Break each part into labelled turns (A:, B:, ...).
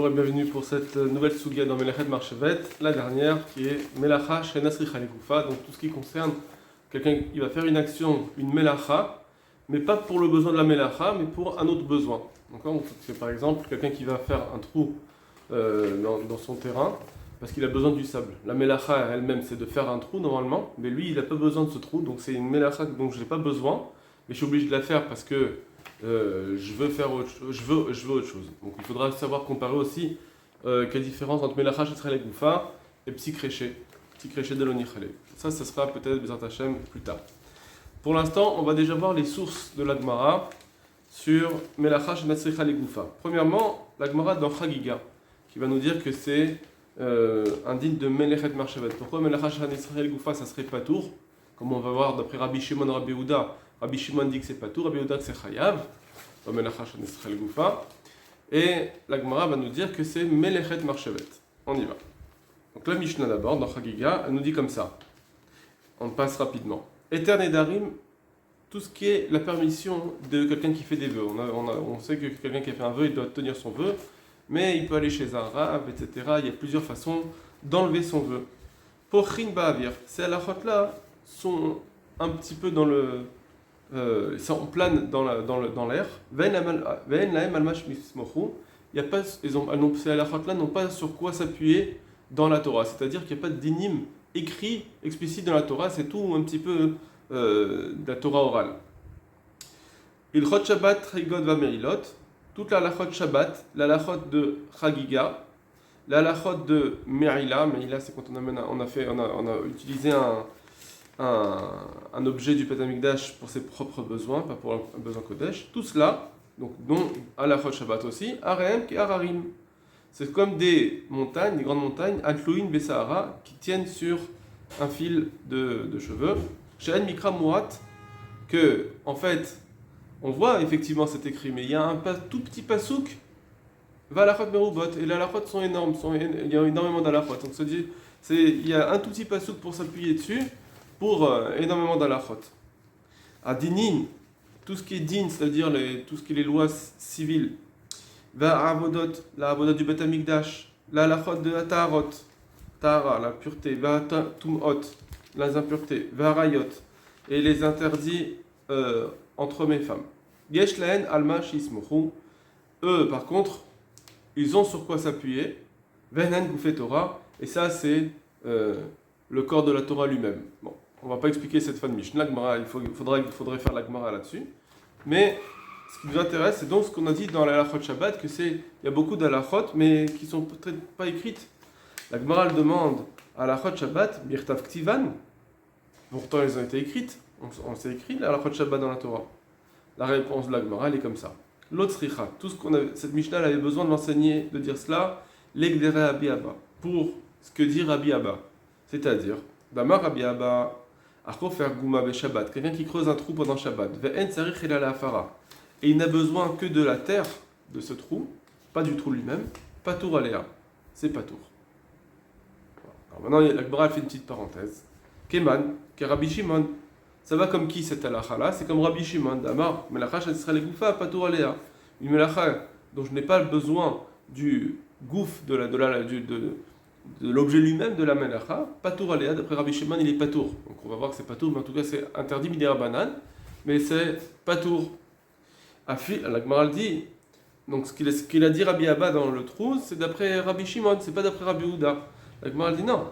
A: Bonjour et bienvenue pour cette nouvelle Sugia dans Melechet Marchevet, la dernière qui est Melacha Shenas Richalekufa, donc tout ce qui concerne quelqu'un qui va faire une action, une Melacha, mais pas pour le besoin de la Melacha, mais pour un autre besoin. Donc, c'est par exemple quelqu'un qui va faire un trou dans son terrain parce qu'il a besoin du sable. La Melacha elle-même c'est de faire un trou normalement, mais lui il n'a pas besoin de ce trou, donc c'est une Melacha dont je n'ai pas besoin, mais je suis obligé de la faire parce que je veux faire autre chose, je veux autre chose. Donc il faudra savoir comparer aussi quelle différence entre Melacha Shetzrele Goufa et Psikreché de l'Onichale. Ça sera peut-être Bezat Hashem plus tard. Pour l'instant, on va déjà voir les sources de la Gemara sur Melacha Shetzrele Goufa. Premièrement, la Gemara dans Chagiga, qui va nous dire que c'est un digne de Melechet Marchevet. Pourquoi Melacha Shetzrele Goufa ça serait Patour, comme on va voir d'après Rabbi Shimon Rabbi Yehuda. Rabbi Shimon dit que c'est Patour, Rabbi Yehuda que c'est Chayav, dans Melacha Shetzrele Goufa. Et la Gemara va nous dire que c'est Melechet Marchevet. On y va. Donc la Mishnah d'abord, dans Chagiga, elle nous dit comme ça. On passe rapidement. Eter Nedarim, tout ce qui est la permission de quelqu'un qui fait des vœux. On sait que quelqu'un qui a fait un vœu, il doit tenir son vœu, mais il peut aller chez un rave, etc. Il y a plusieurs façons d'enlever son vœu. Pour Chin Ba'avir, ces halachot-là sont un petit peu dans le... on plane dans l'air. Ces halachot-là n'ont pas sur quoi s'appuyer dans la Torah. C'est-à-dire qu'il n'y a pas d'inim écrit explicite dans la Torah. C'est tout un petit peu de la Torah orale. Ilchot Shabbat, Chagigot Vamerilot. Toute la halachot Shabbat, la halachot de Chagiga, la halachot de Merila. Merila, c'est quand on a utilisé un objet du Beth Amikdash pour ses propres besoins, pas pour un besoin Kodesh. Tout cela, donc dont halachot Shabbat aussi, Arem et Ararim. C'est comme des montagnes, des grandes montagnes, Atlouin Bessahara, qui tiennent sur un fil de cheveux. She'en Mikra Muat, que, en fait, on voit effectivement cet écrit, mais il y a un tout petit pasouk, Valachot Merubot, et les halachot sont énormes, il y a énormément d'halachot. Donc il y a un tout petit pasouk pour s'appuyer dessus, pour énormément d'halachot. Adinin, tout ce qui est din, c'est-à-dire tout ce qui est les lois civiles, va avodot, la avodot du Beth Amikdash, la halachot de la taharot, tahara, la pureté, va tumot, les impuretés, va rayot, et les interdits entre hommes et femmes. Yesh lahen alma shismochu, eux par contre, ils ont sur quoi s'appuyer, venen goufet Torah, et ça c'est le corps de la Torah lui-même. Bon, on ne va pas expliquer cette fin de Mishnah, il faudrait faire la Gemara là-dessus, mais ce qui nous intéresse, c'est donc ce qu'on a dit dans la halachot Shabbat, il y a beaucoup d'halachot, mais qui ne sont peut-être pas écrites. La Gemara elle demande à la halachot Shabbat, Birtav Ktivan, pourtant elles ont été écrites, on s'est écrit la halachot Shabbat dans la Torah. La réponse de la Gemara elle est comme ça. L'autre richa, tout ce cette Mishnah elle avait besoin de l'enseigner, de dire cela, l'egdere Rabbi Abba, pour ce que dit Rabbi Abba. C'est-à-dire, Damar Rabbi Abba, Achofer Gouma be Shabbat, quelqu'un qui creuse un trou pendant Shabbat, Ve'en Sarich Ela la Afara. Et il n'a besoin que de la terre de ce trou, pas du trou lui-même, Patour Aléa, c'est Patour. Alors maintenant, la Gemara fait une petite parenthèse. Keman, qui est Rabbi Shimon, ça va comme qui cette halakha-là? C'est comme Rabbi Shimon, Damar, Melacha Shetzrele Goufa, Patour Aléa. Une melacha dont je n'ai pas besoin du gouf, de l'objet lui-même de la melacha, Patour Aléa, d'après Rabbi Shimon, il est Patour. Donc on va voir que c'est Patour, mais en tout cas c'est interdit midera banane, mais c'est Patour. La Gemara dit, donc ce qu'il a dit Rabbi Abba dans le trou, c'est d'après Rabbi Shimon, c'est pas d'après Rabbi Yehuda. La Gemara dit non.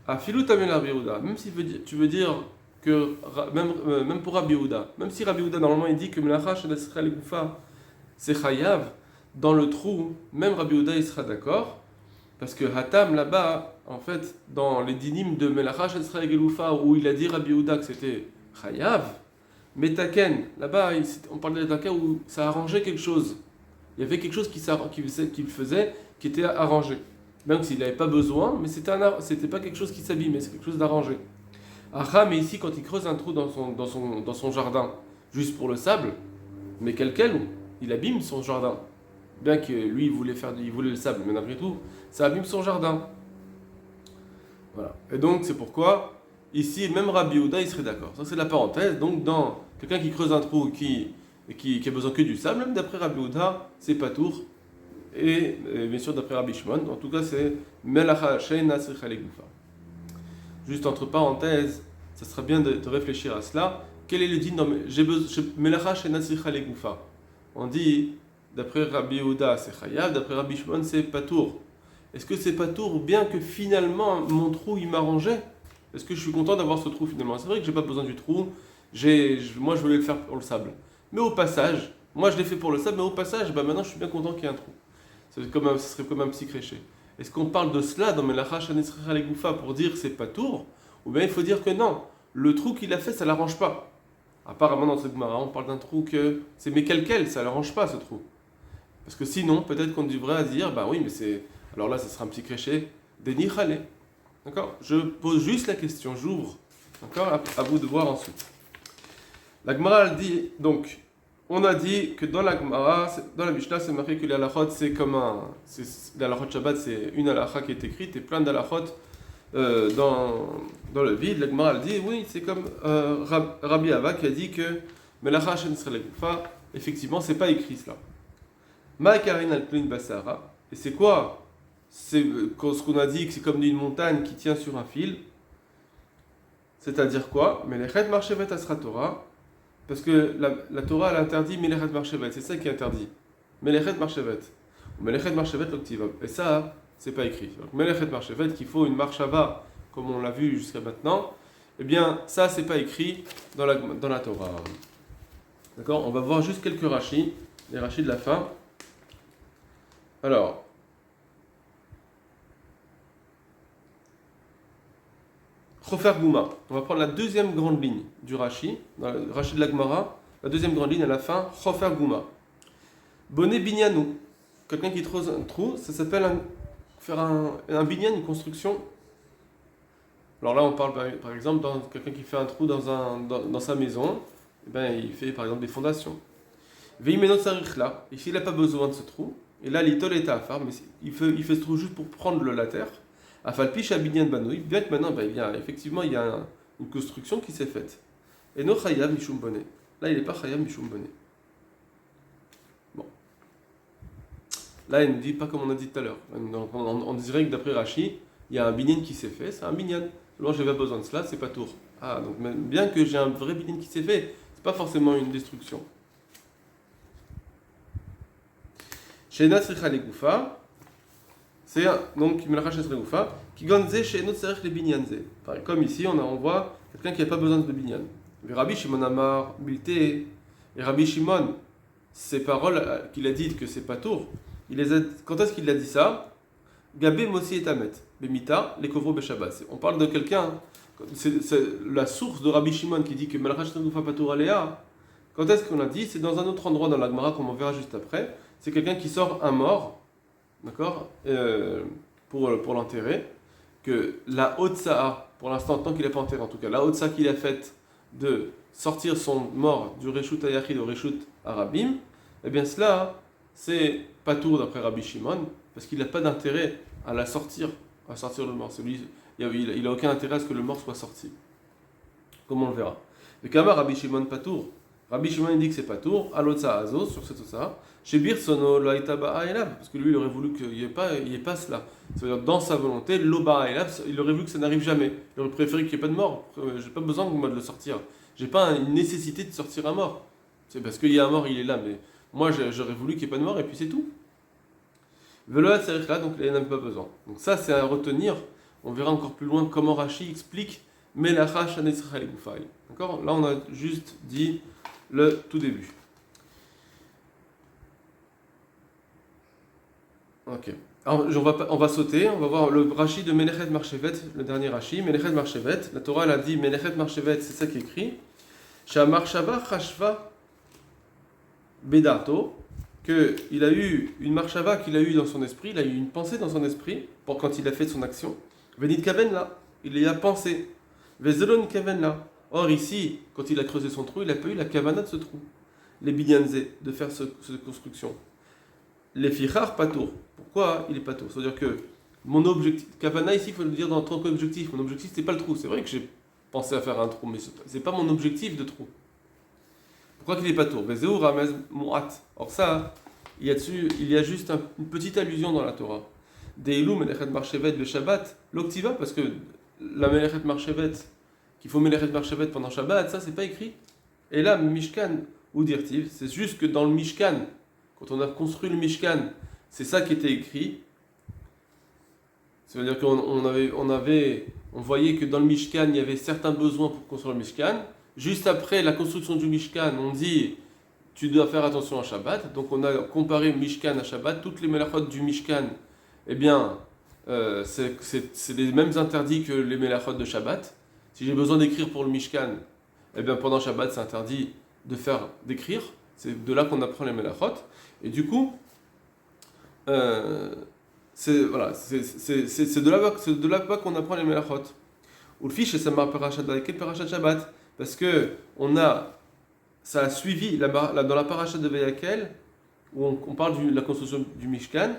A: Afilu tamel Rabbi Yehuda, même si tu veux dire que même pour Rabbi Yehuda, même si Rabbi Yehuda normalement il dit que Melacha Shetzrele Goufa c'est Chayav, dans le trou, même Rabbi Yehuda il sera d'accord, parce que Hatam là-bas, en fait, dans les dinim de Melacha Shetzrele Goufa où il a dit Rabbi Yehuda que c'était Chayav, mais Taken, là-bas, on parlait d'un cas où ça arrangeait quelque chose. Il y avait quelque chose qu'il faisait qui était arrangé. Même s'il n'avait pas besoin, mais c'était pas quelque chose qui s'abîmait, c'est quelque chose d'arrangé. Aha, mais ici, quand il creuse un trou dans son jardin, juste pour le sable, mais quel, il abîme son jardin. Bien que lui, il voulait le sable, mais malgré tout, ça abîme son jardin. Voilà. Et donc, c'est pourquoi... Ici, même Rabbi Yehuda, il serait d'accord. Ça, c'est la parenthèse. Donc, dans quelqu'un qui creuse un trou qui a besoin que du sable, même d'après Rabbi Yehuda, c'est Patour. et bien sûr d'après Rabbi Shimon. En tout cas, c'est Melacha Sheina Tzricha Legoufa. Juste entre parenthèses, ça serait bien de réfléchir à cela. Quel est le din dans Melacha Sheina Tzricha Legoufa? On dit, d'après Rabbi Yehuda, c'est Chayav, d'après Rabbi Shimon, c'est Patour. Est-ce que c'est Patour bien que finalement mon trou il m'arrangeait? Est-ce que je suis content d'avoir ce trou finalement? C'est vrai que j'ai pas besoin du trou, moi je voulais le faire pour le sable. Mais au passage, moi je l'ai fait pour le sable, mais au passage, maintenant je suis bien content qu'il y ait un trou. Ce serait comme un petit créché. Est-ce qu'on parle de cela dans Melacha Sheina Tzricha Legoufa pour dire que c'est Patour? Ou bien il faut dire que non, le trou qu'il a fait ça l'arrange pas. Apparemment dans cette Gemara, on parle d'un trou que c'est mécalquel, ça l'arrange pas ce trou. Parce que sinon, peut-être qu'on devrait dire, bah oui, mais c'est. Alors là, ça sera un petit créché, Deni Khalé. D'accord? Je pose juste la question, j'ouvre. D'accord? À vous de voir ensuite. La Gemara, elle dit, donc, on a dit que dans la Gemara, dans la Mishnah, c'est marqué que les halachot, c'est comme un. Les halachot Shabbat, c'est une halacha qui est écrite et plein d'halachot dans le vide. La Gemara, elle dit, oui, c'est comme Rabbi Ava qui a dit que Melacha Sheina Tzricha Legoufa, effectivement, c'est pas écrit cela. Ma'akarin al-Klin Basara. Et c'est quoi? C'est ce qu'on a dit que c'est comme une montagne qui tient sur un fil. C'est-à-dire quoi? Melechet Marchevet Asra Torah. Parce que la Torah, elle interdit Melechet Marchevet. C'est ça qui est interdit. Melechet Marchevet. Ou Melechet Marchevet Loktiva. Et ça, c'est pas écrit. Donc Melechet Marchevet, qu'il faut une marchava, comme on l'a vu jusqu'à maintenant, eh bien, ça, c'est pas écrit dans la Torah. D'accord? On va voir juste quelques rachis. Les rachis de la fin. Alors, Chofer Gouma. On va prendre la deuxième grande ligne du Rashi, dans le Rashi de la Gemara, la deuxième grande ligne à la fin, Chofer Gouma. Bonnet Binyanou. Quelqu'un qui creuse un trou, ça s'appelle faire un binyan, une construction. Alors là, on parle par exemple dans quelqu'un qui fait un trou dans sa maison, il fait par exemple des fondations. Veimeno Tsarichla. Et s'il n'a pas besoin de ce trou, et là, l'itol est à faire, mais il fait ce trou juste pour prendre la terre. Afalpish abinyan banoui, bien que maintenant, il y a une construction qui s'est faite. Et no chayav mishum bonnet. Là, il n'est pas chayav mishum bonnet. Bon. Là, il ne dit pas comme on a dit tout à l'heure. On dirait que d'après Rashi, il y a un binyan qui s'est fait, c'est un binyan. Moi, j'avais besoin de cela, c'est pas tour. Ah, donc bien que j'ai un vrai binyan qui s'est fait, c'est pas forcément une destruction. Sheina Tzricha Legoufa, c'est donc Melacha Sheina Tzricha Legoufa, qui gonze chez notre serech les binyanze. Comme ici, on voit quelqu'un qui n'a pas besoin de binyan. Rabbi Shimon Amar Bilté, et Rabbi Shimon, ces paroles qu'il a dites que c'est pas tour, quand est-ce qu'il a dit ça? Gabé Mossi et Tamet, Bemita, les kovro Beshabbat. On parle de quelqu'un, c'est la source de Rabbi Shimon qui dit que Melacha Sheina Legoufa pas tour aléa. Quand est-ce qu'on a dit? C'est dans un autre endroit dans la Gemara, comme on verra juste après. C'est quelqu'un qui sort un mort, d'accord, pour l'enterrer, que la Otsa'a, pour l'instant, tant qu'il n'est pas enterré en tout cas, la Otsa'a qu'il a faite de sortir son mort du Reshut Ayachid au Reshut Arabim, eh bien cela, c'est pas tour d'après Rabbi Shimon, parce qu'il n'a pas d'intérêt à sortir le mort. Il n'a aucun intérêt à ce que le mort soit sorti. Comme on le verra. Le Kama Rabbi Shimon pas tour. Rabbi Shimon dit que c'est pas tour, à l'Otsa Azo, sur cette Otsa, chez Birsono, l'Aïtaba Elab, parce que lui il aurait voulu qu'il n'y ait pas cela. C'est-à-dire dans sa volonté, l'Oba Elab, il aurait voulu que ça n'arrive jamais. Il aurait préféré qu'il n'y ait pas de mort. J'ai pas besoin de le sortir. J'ai pas une nécessité de sortir un mort. C'est parce qu'il y a un mort, il est là, mais moi j'aurais voulu qu'il n'y ait pas de mort et puis c'est tout. Veloa Tserichla, donc il n'en a pas besoin. Donc ça c'est à retenir. On verra encore plus loin comment Rashi explique Melacha Sheina Tzricha Legoufa. D'accord? Là on a juste dit le tout début. Ok. Alors, on va sauter, on va voir le Rashi de Melechet Marchevet, le dernier Rashi. Melechet Marchevet, la Torah elle a dit Melechet Marchevet, c'est ça qui est écrit. Shamarshava Chashva Bedato, qu'il a eu une marshava qu'il a eu dans son esprit, il a eu une pensée dans son esprit, pour quand il a fait son action. Venit Kaven là, il y a pensé. Vezelon Kaven là. Or ici, quand il a creusé son trou, il n'a pas eu la kavana de ce trou. Les binyanze, de faire cette construction. Les fichar patour. Pourquoi il est patour? C'est-à-dire que mon objectif, kavana ici, il faut le dire dans tant qu'objectif. Mon objectif, c'était pas le trou. C'est vrai que j'ai pensé à faire un trou, mais c'est pas mon objectif de trou. Pourquoi qu'il est patour? Vezeu ramez mu'at. Or ça, il y a juste une petite allusion dans la Torah. Deilou melechet marchevet be Shabbat, l'oktiva, parce que la melechet marchevet, qu'il faut melechet marchevet pendant Shabbat, ça c'est pas écrit. Et là, Mishkan ou Dirtiv, c'est juste que dans le Mishkan, quand on a construit le Mishkan, c'est ça qui était écrit. Ça veut dire on voyait que dans le Mishkan, il y avait certains besoins pour construire le Mishkan. Juste après la construction du Mishkan, on dit tu dois faire attention à Shabbat. Donc on a comparé Mishkan à Shabbat. Toutes les melachot du Mishkan, eh bien, c'est les mêmes interdits que les melachot de Shabbat. Si j'ai besoin d'écrire pour le Mishkan, eh bien pendant Shabbat, c'est interdit d'écrire. C'est de là qu'on apprend les melachot. Et du coup, c'est de là qu'on apprend les melachot. Ou le fiche et ça m'a parachat Shabbat. Parce que ça a suivi dans la paracha de Vayakel, où on parle de la construction du Mishkan,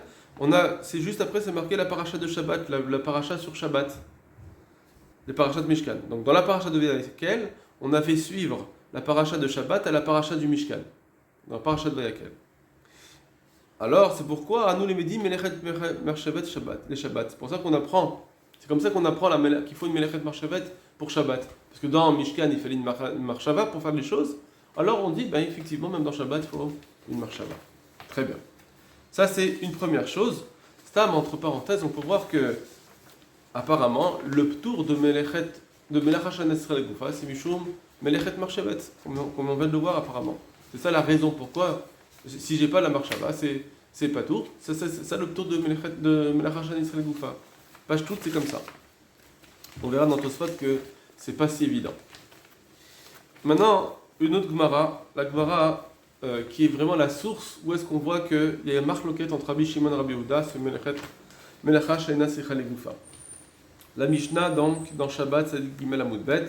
A: c'est juste après, c'est marqué la paracha de Shabbat, la paracha sur Shabbat, les parachas de Mishkan. Donc dans la paracha de Vayakel, on a fait suivre la paracha de Shabbat à la paracha du Mishkan, dans la paracha de Vayakel. Alors c'est pourquoi à nous les médim melechet marchevet Shabbat, les Shabbat. C'est pour ça qu'on apprend. C'est comme ça qu'on apprend qu'il faut une melechet marchevet pour Shabbat. Parce que dans Mishkan, il fallait une marchava pour faire les choses. Alors on dit, effectivement, même dans Shabbat, il faut une marchava. Très bien. Ça, c'est une première chose. Stam, entre parenthèses, on peut voir que, apparemment, le ptour de Melech Hanesrel Goufa, c'est Mishum Melechet Marchevet, comme on vient de le voir apparemment. C'est ça la raison pourquoi, si j'ai pas la marchava, c'est pas tour. C'est ça le ptour de Melech Hanesrel Goufa. Page toute, c'est comme ça. On verra dans Tosfot que c'est pas si évident. Maintenant, une autre Gemara, la Gemara qui est vraiment la source où est-ce qu'on voit qu'il y a une marloquette entre Rabbi Shimon et Rabbi Yehuda, c'est Melecha Sheina Sicha Legufa. La Mishnah, donc, dans Shabbat, c'est Gimel Amud Bet.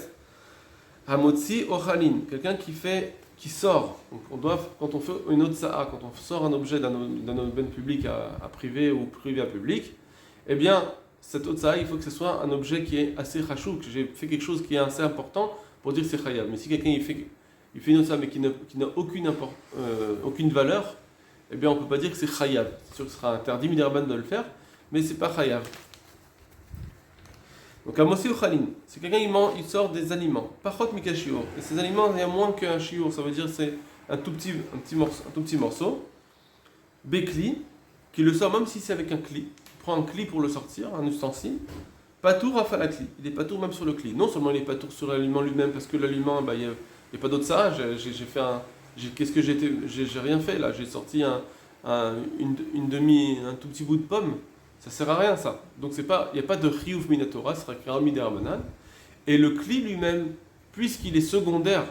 A: Hamotzi Ochalin, quelqu'un qui sort. Donc quand on fait une autre sa'a, quand on sort un objet d'un domaine public à privé ou privé à public, eh bien, cette autre sa'a, il faut que ce soit un objet qui est assez chachou, que j'ai fait quelque chose qui est assez important pour dire que c'est chayav. Mais si quelqu'un il fait une autre sa'a mais qui n'a aucune valeur, eh bien on ne peut pas dire que c'est chayav. C'est sûr que ce sera interdit midraban de le faire, mais c'est pas chayav. Donc Amossi ou Khalin, c'est quelqu'un il sort des aliments, pachot mikashiur. Et ces aliments, il y a moins qu'un shiur, ça veut dire c'est un tout petit morceau. Bekli, qui le sort même si c'est avec un cli. Prend un cli pour le sortir, un ustensile. Patour à falakli. Il est patour même sur le cli. Non seulement il est patour sur l'aliment lui-même, parce que l'aliment, il n'y a pas d'autre ça. J'ai rien fait là. J'ai sorti un tout petit bout de pomme. Ça sert à rien ça. Donc il n'y a pas de chiyuv minatora, ce sera kram miderabanan. Et le cli lui-même, puisqu'il est secondaire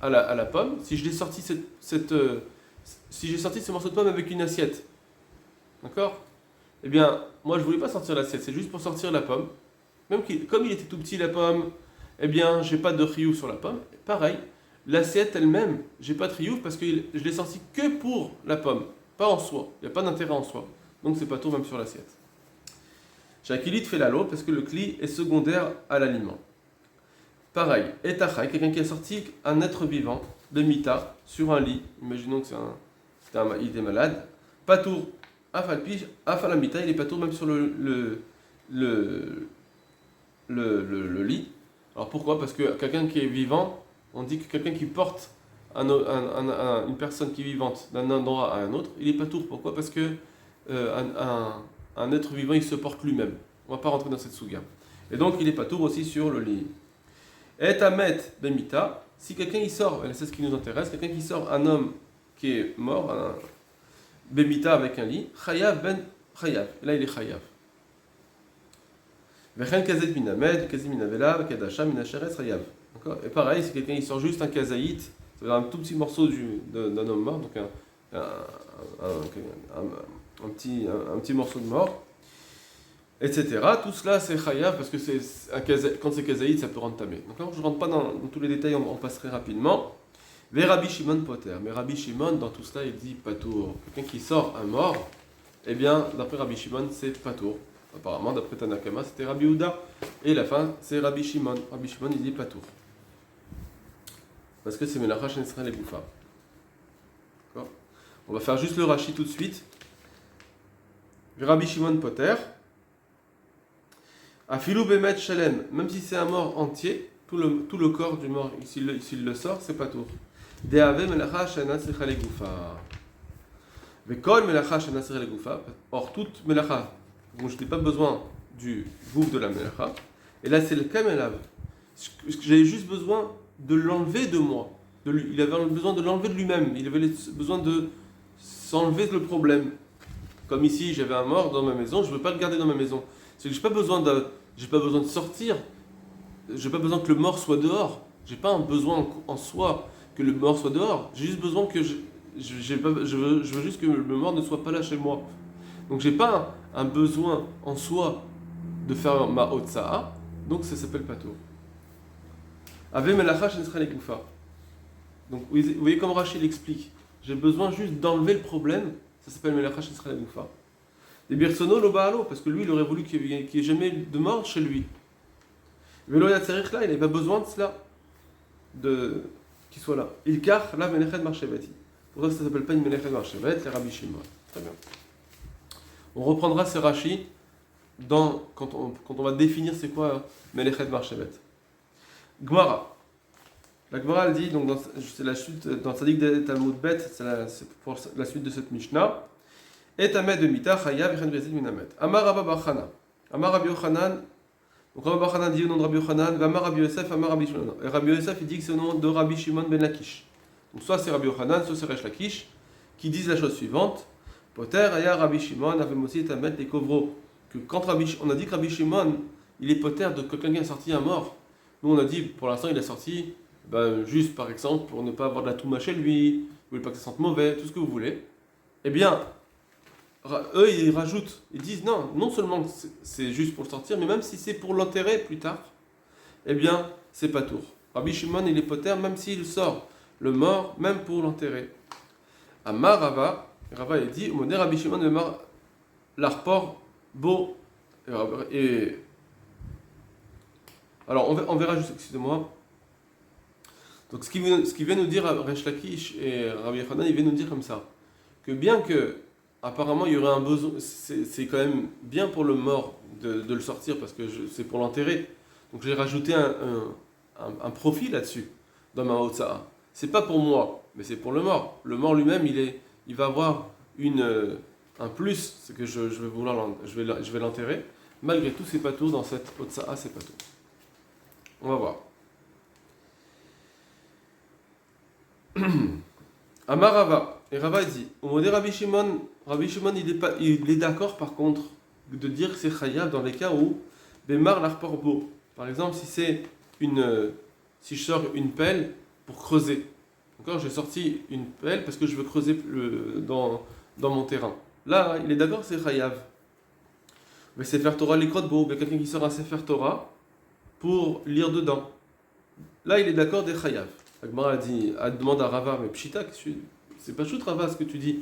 A: à la pomme, si j'ai sorti si j'ai sorti ce morceau de pomme avec une assiette, d'accord? Eh bien, moi je voulais pas sortir l'assiette, c'est juste pour sortir la pomme. Comme il était tout petit la pomme, eh bien, j'ai pas de chiyuv sur la pomme. Pareil, l'assiette elle-même, j'ai pas de chiyuv parce que je l'ai sorti que pour la pomme, pas en soi. Il n'y a pas d'intérêt en soi. Donc c'est pas tout même sur l'assiette. Shakilit fait la parce que le cli est secondaire à l'aliment. Pareil, etachai, quelqu'un qui a sorti un être vivant de mita sur un lit. Imaginons que il était malade. Patour, afalamita, il est patour même sur le lit. Alors pourquoi? Parce que quelqu'un qui est vivant, on dit que quelqu'un qui porte une personne qui est vivante d'un endroit à un autre, il est patour. Pourquoi? Parce que un être vivant, il se porte lui-même. On ne va pas rentrer dans cette souga. Et donc, il est patour aussi sur le lit. Et amet bemita, si quelqu'un il sort, c'est ce qui nous intéresse, quelqu'un qui sort un homme qui est mort, un bemita avec un lit, chayav ben chayav. Et là, il est chayav. Vechen kazet minamed, kazet minavela, kadasha minacheres chayav. Et pareil, si quelqu'un il sort juste un kazaït, c'est-à-dire un tout petit morceau d'un homme mort, donc un petit morceau de mort, etc. Tout cela c'est chayav parce que quand c'est kazaïd ça peut rendre tamé. Donc je ne rentre pas dans tous les détails, on passerait rapidement. Mais Rabbi Shimon poter. Mais Rabbi Shimon dans tout cela il dit patour. Quelqu'un qui sort un mort, eh bien d'après Rabbi Shimon c'est patour. Apparemment d'après Tanakama c'était Rabbi Yehuda. Et la fin c'est Rabbi Shimon. Rabbi Shimon il dit patour. Parce que c'est Melacha Shenisra Legufa. On va faire juste le Rashi tout de suite. Rabbi Shimon Poter. Afilou Bemet Shalem, même si c'est un mort entier, tout le corps du mort, s'il le sort, c'est pas tout. Deave Melacha Shana Sricha Legoufa. Vekol Melacha Shana Sricha Legoufa. Or, toute Melacha, donc je n'ai pas besoin du gouf de la Melacha. Et là, c'est le Kamelav. J'avais juste besoin de l'enlever de moi. Il avait besoin de l'enlever de lui-même. Il avait besoin de s'enlever le problème. Comme ici, j'avais un mort dans ma maison, je ne veux pas le garder dans ma maison. C'est que j'ai pas besoin de sortir. J'ai pas besoin que le mort soit dehors. J'ai pas un besoin en soi que le mort soit dehors. J'ai juste besoin que je veux juste que le mort ne soit pas là chez moi. Donc j'ai pas un besoin en soi de faire ma otsa'a. Donc ça s'appelle patour. Ave melacha shenisra legoufa. Donc vous voyez comme Rachid l'explique. J'ai besoin juste d'enlever le problème. Ça s'appelle melacha shenisra legoufa. Et birsono lo baalo, parce que lui il aurait voulu qu'il n'y ait jamais de mort chez lui. Mais là, il n'avait pas besoin de cela, qu'il soit là. Il car la menechet marcheveti. Pour ça, ça ne s'appelle pas une menechet marchevet, c'est Rabbi Shimon. Très bien. On reprendra ce Rashi quand on va définir c'est quoi menechet marchevet. Gemara. La Gemara elle dit, donc c'est la suite, dans Tzadik de Talmud Bet, c'est pour la suite de cette Mishnah. Et Tamed de Mita, Chayav, Echan Vezil Minamet. Amar Rabba Bachana. Amar Rabbi Yochanan. Donc Rabbi Yochanan dit au nom de Rabbi Yochanan, Vamar Rabbi Yosef, Amar Rabbi Shimon. Et Rabbi Yosef il dit que c'est au nom de Rabbi Shimon ben Lakish. Donc soit c'est Rabbi Yochanan, soit c'est Resh Lakish, qui disent la chose suivante. Poter, Aya Rabbi Shimon, avait aussi Tamed les Kovro. Que quand on a dit que Rabbi Shimon, il est poter de quelqu'un qui a sorti un mort. Nous on a dit, pour l'instant il a sorti, juste par exemple, pour ne pas avoir de la touma chez lui, vous voulez pas que ça sente mauvais, tout ce que vous voulez. Eh bien, eux ils rajoutent, ils disent non seulement c'est juste pour le sortir, mais même si c'est pour l'enterrer plus tard, eh bien c'est pas tour. Rabbi Shimon il est poter même s'il sort le mort, même pour l'enterrer. Amar Rava il dit, Moné Rabbi Shimon le mort l'arpor beau. Et alors on verra juste, excusez-moi. Donc ce qui vient nous dire Resh Lakish et Rabbi Yochanan, il vient nous dire comme ça, que bien que apparemment, il y aurait un besoin. C'est quand même bien pour le mort de le sortir parce que c'est pour l'enterrer. Donc j'ai rajouté un profit là-dessus dans ma Hotza'a. C'est pas pour moi, mais c'est pour le mort. Le mort lui-même, il va avoir un plus, c'est que je vais l'enterrer. Malgré tout, c'est pas tout dans cette Hotza'a, c'est pas tout. On va voir. Amar Rava, et Rava dit, au mot de Rabbi Shimon, il est d'accord par contre de dire que c'est chayav dans les cas où Bemar l'arporbo. Par exemple, si je sors une pelle pour creuser. Encore, j'ai sorti une pelle parce que je veux creuser dans mon terrain. Là, il est d'accord, c'est chayav. Mais Sefer Torah l'ikrodbo, il y a quelqu'un qui sort un Sefer Torah pour lire dedans. Là, il est d'accord des chayav. Agmara elle demande à Rava, mais Pshita, c'est pas chouette Rava ce que tu dis.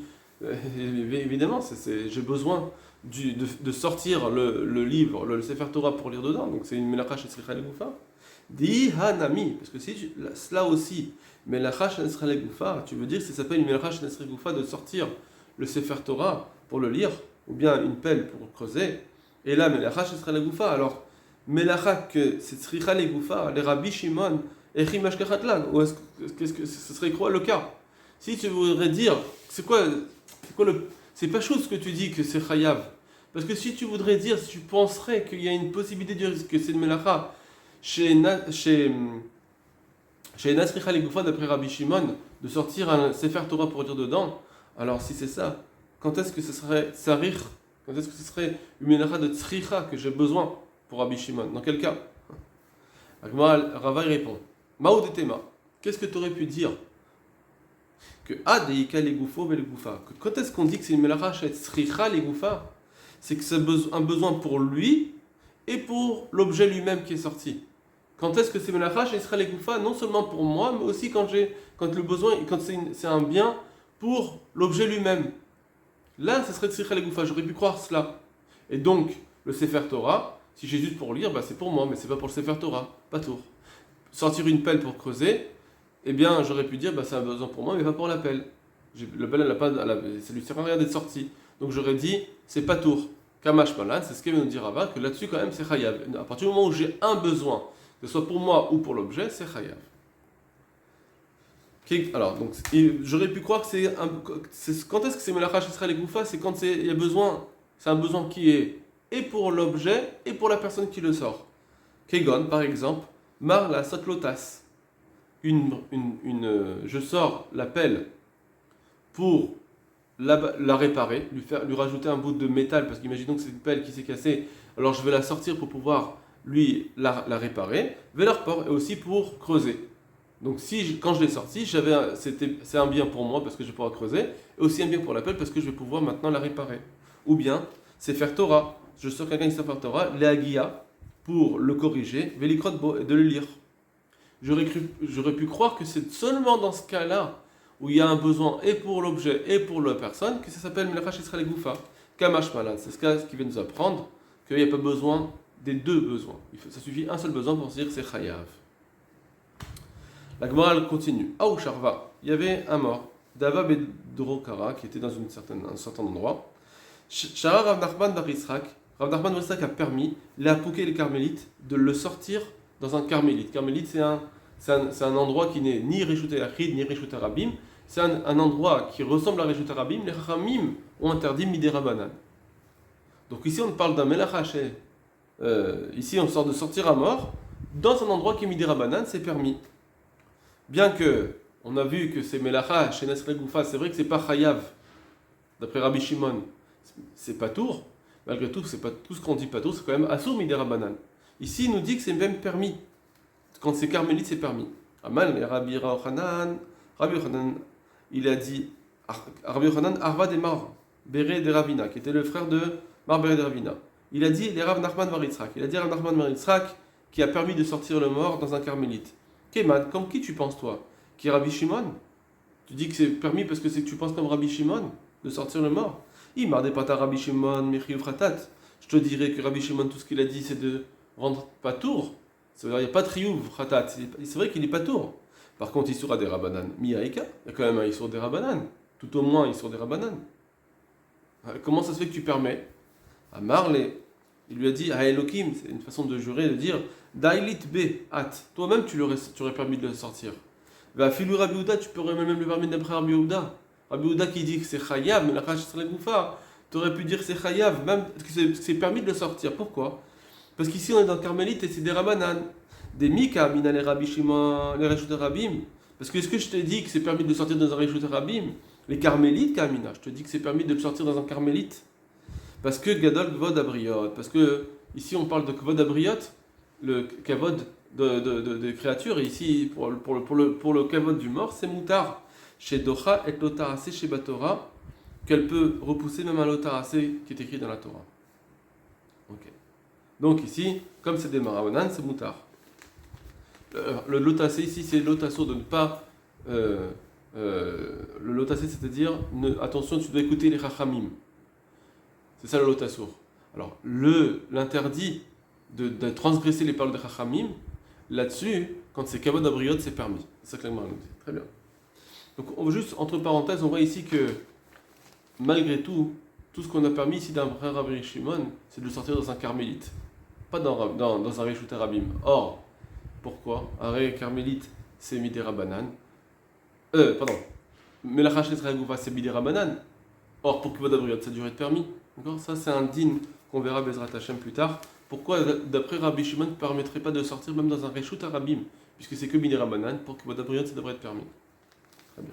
A: Évidemment, j'ai besoin de sortir le livre, le Sefer Torah pour lire dedans, donc c'est une melacha shetzricha legoufa. Di hanami, parce que cela aussi, melacha shetzricha legoufa, tu veux dire que ça s'appelle une melacha shetzricha legoufa de sortir le Sefer Torah pour le lire, ou bien une pelle pour creuser, et là, melacha shetzricha legoufa, alors, melacha que shetzricha legoufa, les Rabbi Shimon, ou est-ce que ce serait quoi le cas? Si tu voudrais dire, c'est pas chose ce que tu dis que c'est chayav. Parce que si tu voudrais dire, si tu penserais qu'il y a une possibilité de dire que c'est une melacha chez Nasricha Legoufa d'après Rabbi Shimon, de sortir un Sefer Torah pour dire dedans, alors si c'est ça, quand est-ce que ce serait tsarich? Quand est-ce que ce serait une melacha de tsricha que j'ai besoin pour Rabbi Shimon? Dans quel cas? Rava répond. Maoudetema, qu'est-ce que tu aurais pu dire? Que Adeika legoufo belegoufa. Quand est-ce qu'on dit que c'est une melacha chez Sricha legoufa? C'est que c'est un besoin pour lui et pour l'objet lui-même qui est sorti. Quand est-ce que c'est melacha chez Sricha legoufa? Non seulement pour moi, mais aussi quand le besoin, quand c'est un bien pour l'objet lui-même. Là, ce serait Sricha legoufa. J'aurais pu croire cela. Et donc, le Sefer Torah, si j'ai juste pour lire, c'est pour moi, mais c'est pas pour le Sefer Torah. Pas tour. Sortir une pelle pour creuser, eh bien, j'aurais pu dire, c'est un besoin pour moi, mais pas pour la pelle. Le bel, ça lui sert à rien d'être sorti. Donc j'aurais dit, c'est pas tour. Kamash Malan, c'est ce qu'il vient nous dire Rava, que là-dessus quand même c'est chayav. À partir du moment où j'ai un besoin, que ce soit pour moi ou pour l'objet, c'est chayav. Alors, donc, j'aurais pu croire que quand est-ce que c'est Melacha Israël et Goufa? C'est quand il y a besoin, c'est un besoin qui est et pour l'objet et pour la personne qui le sort. Kegon, par exemple, Mar la Sotlotas. Je sors la pelle pour la réparer, lui rajouter un bout de métal, parce qu'imaginons que c'est une pelle qui s'est cassée, alors je vais la sortir pour pouvoir lui la réparer, et aussi pour creuser. Donc quand je l'ai sorti, c'est un bien pour moi parce que je vais pouvoir creuser, et aussi un bien pour la pelle parce que je vais pouvoir maintenant la réparer. Ou bien, c'est faire Torah. Je sors quelqu'un qui sait faire Torah, Léagia, pour le corriger, Vélikrot, et de le lire. J'aurais pu croire que c'est seulement dans ce cas-là où il y a un besoin et pour l'objet et pour la personne que ça s'appelle Melachach Israël Goufa. Kamash Malan, c'est ce cas qui vient nous apprendre qu'il n'y a pas besoin des deux besoins. Ça suffit un seul besoin pour se dire c'est Chayav. La Gemara continue. Ah, ou Sharva, il y avait un mort, Dava Bedrokara, qui était dans un certain endroit. Shara Rav Nachman Bar Yitzhak, Rav Nachman Bar Yitzhak a permis les Apouké et les Carmélites de le sortir dans un Carmélite. Carmélite, c'est un endroit qui n'est ni Reshut Yachid ni Reshut Rabim. C'est un endroit qui ressemble à Reshut Rabim. Les Chachamim ont interdit Midera Banan. Donc ici, on parle d'un Melacha Haché. Ici, on sort de sortir à mort dans un endroit qui est Midera Banan, c'est permis. Bien que on a vu que c'est Melacha chez Nesre Goufa, c'est vrai que c'est pas Chayav. D'après Rabbi Shimon, c'est pas tour. Malgré tout, c'est pas tout ce qu'on dit pas tour, c'est quand même Asur Midera Banan. Ici, il nous dit que c'est même permis. Quand c'est carmélite, c'est permis. Amal, Rabbi Yochanan, il a dit, Rabbi Yochanan, Arva de Mar, Béré de Ravina, qui était le frère de Mar Béré de Ravina. Il a dit, les Rav Nachman Bar Yitzhak. Il a dit Rav Nachman Bar Yitzhak qui a permis de sortir le mort dans un carmélite. Keman, comme qui tu penses toi? Qui est Rabbi Shimon? Tu dis que c'est permis parce que tu penses comme Rabbi Shimon de sortir le mort? Il m'a pas ta Rabbi Shimon, Mechiou Fratat. Je te dirais que Rabbi Shimon, tout ce qu'il a dit, c'est de rendre pas tour. C'est-à-dire, il n'y a pas de triouf, Khatat. C'est vrai qu'il n'est pas tour. Par contre, il sera des Rabanan. Miaïka, il y a quand même un Issour des Rabanan. Tout au moins, Issour des Rabanan. Comment ça se fait que tu permets? À Marley, il lui a dit, à Elohim, c'est une façon de jurer, de dire, Dailit be at. Toi-même, tu aurais permis de le sortir. Va filou Rabbi Yehuda, tu pourrais même lui permettre d'après Rabbi Yehuda. Rabbi Yehuda qui dit que c'est Chayav, mais la Chayav c'est la Goufa. Tu aurais pu dire que c'est Chayav, même que c'est permis de le sortir. Pourquoi? Parce qu'ici on est dans le Carmélite et c'est des Rabanan. Des Mika, Mina les Rabbi Shimon, les Reshut Rabim. Parce que est-ce que je te dis que c'est permis de le sortir dans un Reshut Rabim? Les Carmélites, Kamina, je te dis que c'est permis de le sortir dans un Carmélite. Parce que Gadol Kvod Abriot. Parce que ici on parle de Kvod Abriot, le Kavod de créatures. Et ici, pour le Kavod du mort, c'est Moutar. Chez Docha et Lotarasé chez Batora, qu'elle peut repousser même un Lotarasé qui est écrit dans la Torah. Ok. Donc ici, comme c'est des Marabonan, c'est Moutar. Le Lotasé ici, c'est Lotasso de ne pas. Le Lotasé, c'est-à-dire, attention, tu dois écouter les Chachamim. C'est ça le Lotasso. Alors, l'interdit de transgresser les paroles des Chachamim, là-dessus, quand c'est Kavod Abriot, c'est permis. C'est ça que la Gemara nous dit. Très bien. Donc, juste entre parenthèses, on voit ici que, malgré tout ce qu'on a permis ici d'un frère Rabbi Shimon, c'est de le sortir dans un carmélite, pas dans un Reshut Rabim. Or, pourquoi? Un carmélite, c'est Midera Banan. Melachach Israël Goufa, c'est Midera Banan. Or, pour Kavod Abriot, ça devrait être permis. D'accord? Ça, c'est un din qu'on verra Bezrat Hashem plus tard. Pourquoi, d'après Rabbi Shimon, ne permettrait pas de sortir même dans un Reshut Rabim, puisque c'est que Midera Banan, pour Kavod Abriot, ça devrait être permis. Très bien.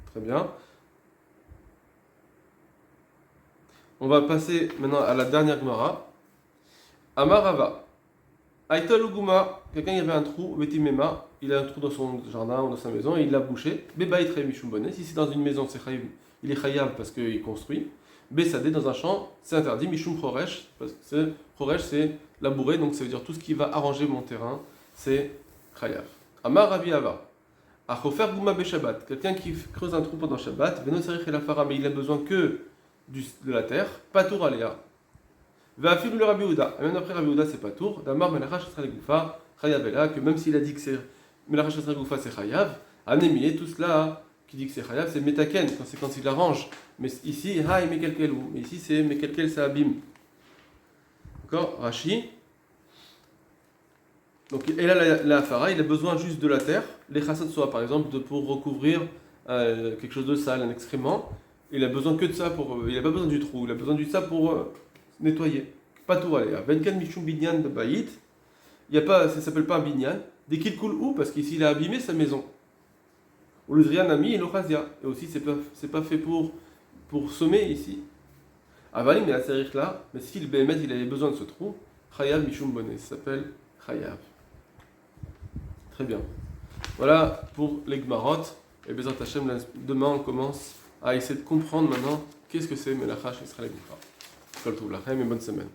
A: Très bien. On va passer maintenant à la dernière Gemara. Amarava. Aïtol Uguma, quelqu'un il avait un trou, Vetimema, il a un trou dans son jardin ou dans sa maison et il l'a bouché. Beba Itre Mishum Bonnet, si c'est dans une maison, il est chayav parce qu'il construit. Bessadé dans un champ, c'est interdit. Mishum Choresh, parce que Choresh c'est labourer, donc ça veut dire tout ce qui va arranger mon terrain, c'est chayav. Amar Ravi Ava. Achofer Guma Beshabbat, quelqu'un qui creuse un trou pendant Shabbat, Veno Serich El Afara, mais il a besoin que de la terre, Patour Aléa. Va affiler le Rabbi Houda. Et même après Rabbi Houda, c'est pas tour. D'Amar Melachach Shasra Goufa, Chayav Ela, que même s'il a dit que c'est Melachach Shasra Goufa, c'est Chayav, Anémié, tout cela qui dit que c'est Chayav, c'est Metaken, quand il arrange. Mais ici, Ha et Mekelkelou. Mais ici, c'est Mekelkel, ça abîme. D'accord, Rashi. Donc, et là, la Phara, il a besoin juste de la terre. Les chassat soie, par exemple, pour recouvrir quelque chose de sale, un excrément. Il a besoin que de ça il n'a pas besoin du trou, il a besoin de ça pour nettoyer. Pas tout aller. Venkan Mishum Binyan de Baït, ça ne s'appelle pas un binyan. Dès qu'il coule où? Parce qu'ici, il a abîmé sa maison. Ou le Zrian Ami et l'Ochazia. Et aussi, c'est pas fait pour semer ici. Avalim, il a serré là, mais si le Béhémet, il avait besoin de ce trou, Chayav Mishum Bonnet, ça s'appelle Chayav. Très bien. Voilà pour les Gmarot. Et Bezrat Hashem, demain, on commence à essayer de comprendre maintenant qu'est-ce que c'est Melachach Israël Goufa. Kol Tov Lachem et bonne semaine.